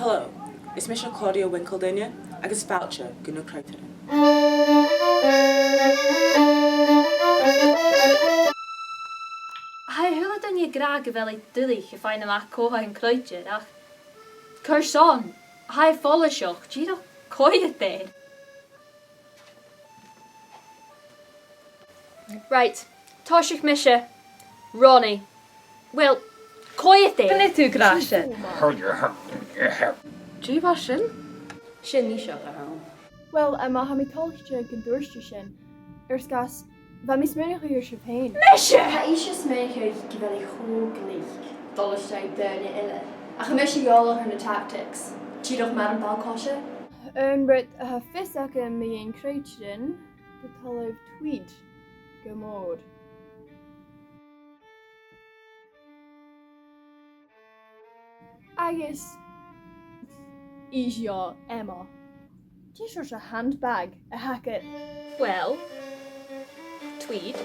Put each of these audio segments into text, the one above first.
Hello, is Mr. Claudia Winkledine? Agus voucher, gnu Croitearan. Hai hula dan je graag wel ik dullig je fijne maak koha en kruidje, ach. Kurson, hai volle shock, giro Croitearan. Right, Toshik Misha, Ronnie. Well, Croitearan. Benne tú grasin? Dí bha sin? Sin ní seo a hán. Well, ha mi taliste gan dúirste sin. Gas, bha mis muna chuir se féin. Misha! Tá is méid go bhfuil chóglích dollasteid duna ile. A chu mis jóla ar na tactics. Tíadh mar an balcáise? Brit ha fis acha mi ein Croitearan de talamh tweed go mód. Agus is ja Emma. Dis a handbag a hacket. Well, tweed.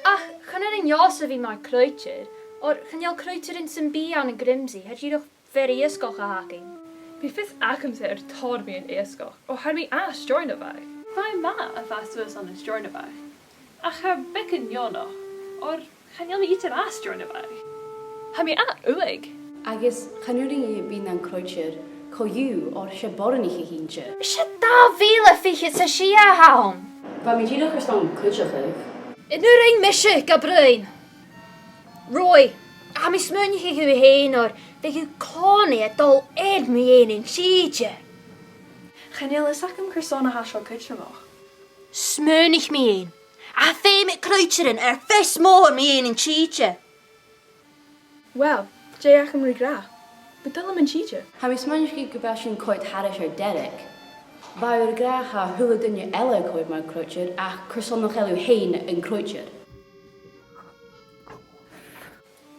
Ach, gaan er een jas of maar kruidje? Or gaan jou kruidje in zijn bie aan een grimsy? Had je toch very iskoch haking? Bí fis acham ar tábí an éascach ó had mí as join bheith. Fáim má a fastfuas an is join bheith. A cha becin neonach ó chaneal mí ite as join bheith. Ha mí uig. Agus chaúing bí an Croitearan choú ó se boranige hínse. Is het daar vele fiches sa shia haun? Ba mí díach ar stan cuiteach. In nu een misje, Gabriel. Roy, ga mi smunje gu heen or de gu kani het dol ed me een in sietje. Chaneal is acham chusánna ha seo cuiteach. Smunig me een. A fe met Croitearan vis moor me een in sietje. Well, Jay acham ri gra. Betal am an tíide. Ha mis manusci go bheith sin coit haris ar Derek. Ba ar gracha thula dunne eile coid mar Croitearan ach chusan nach eilú héin an Croitearan.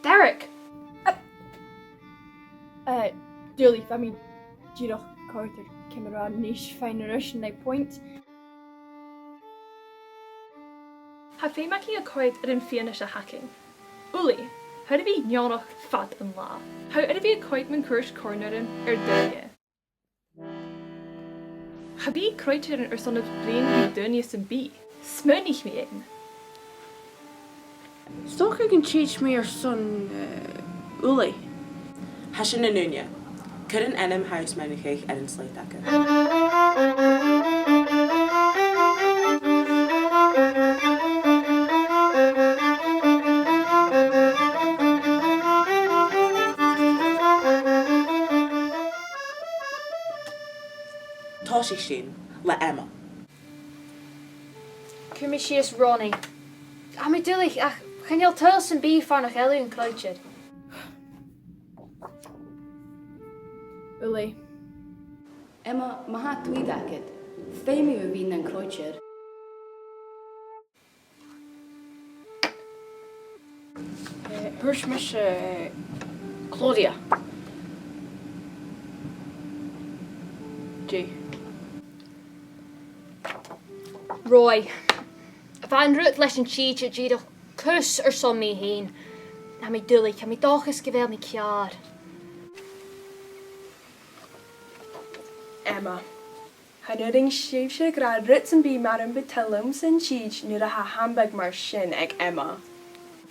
Derek! Dúlí, I mean, díoch Carter camera níos féin rusin ag point. Ha féimeachí a coid ar an fianna se hacking. Uli, how do we neonach fat an lá? How do we a coid man cuirs cornerin ar duine? Ha bí Croitearan ar son of blian hí duine san bí. Smunig mi ein. Stoch ik een teach me your son Uli. Hashin en Nunya. Couldn't enem huis manigig en een sleetakke. Toshi Sheen, la Emma. Commissies Ronnie. A mi dullig, ach, gaan jou thuis een bie van nog heel een kruidje? Uli. Emma, ma ha tweed acid. Féimi a bhín an Croitearan. Hurs mis Claudia. G. Roy. Van Ruth leis een cheatje, G toch kus er som mee heen. Na mi dullig, ha mi doch is gewel mi kjaar. Emma. Ha nu ding séifse gra rits an bí mar an betalum san tíid nu a ha hambag mar sin ag Emma.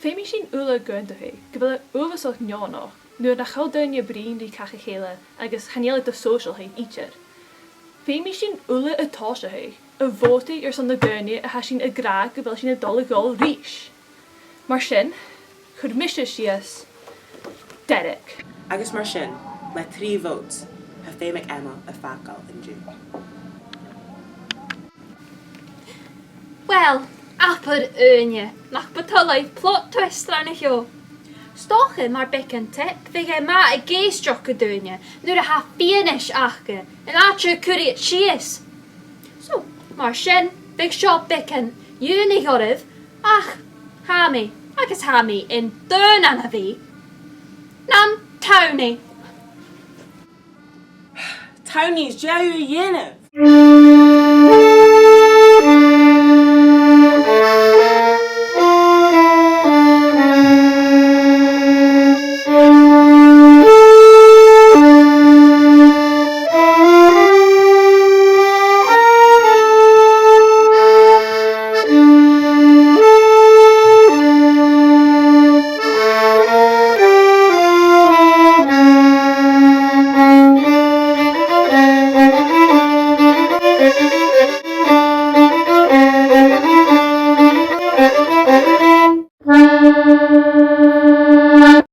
Féimi sin ula gundahe, go bhfuil uvasoch neonach, nu na chal duine brín di cacha chéile agus chanéala de social hain ítir. Féimi sin ula atáisethe, a bhótaí ar san na duine a ha sin a gra go bhfuil sin a dola gáil ríis. Mar sin, chud miste sias Derek. Agus mar sin, le 3 votes. Ha féimic Emma a facal in June. Wel, apper unje. Nach betalai plot twist ran ik jo. Stoche maar bekken tip, vige ma a geestroch gedunje. Nu de ha fienish achke. En atje curry het shies. So, maar shin, big shop bekken. Juni gorif. Ach, hami. Agus hami in dun an havi. Nam Tony. Tony's Joe Yenna.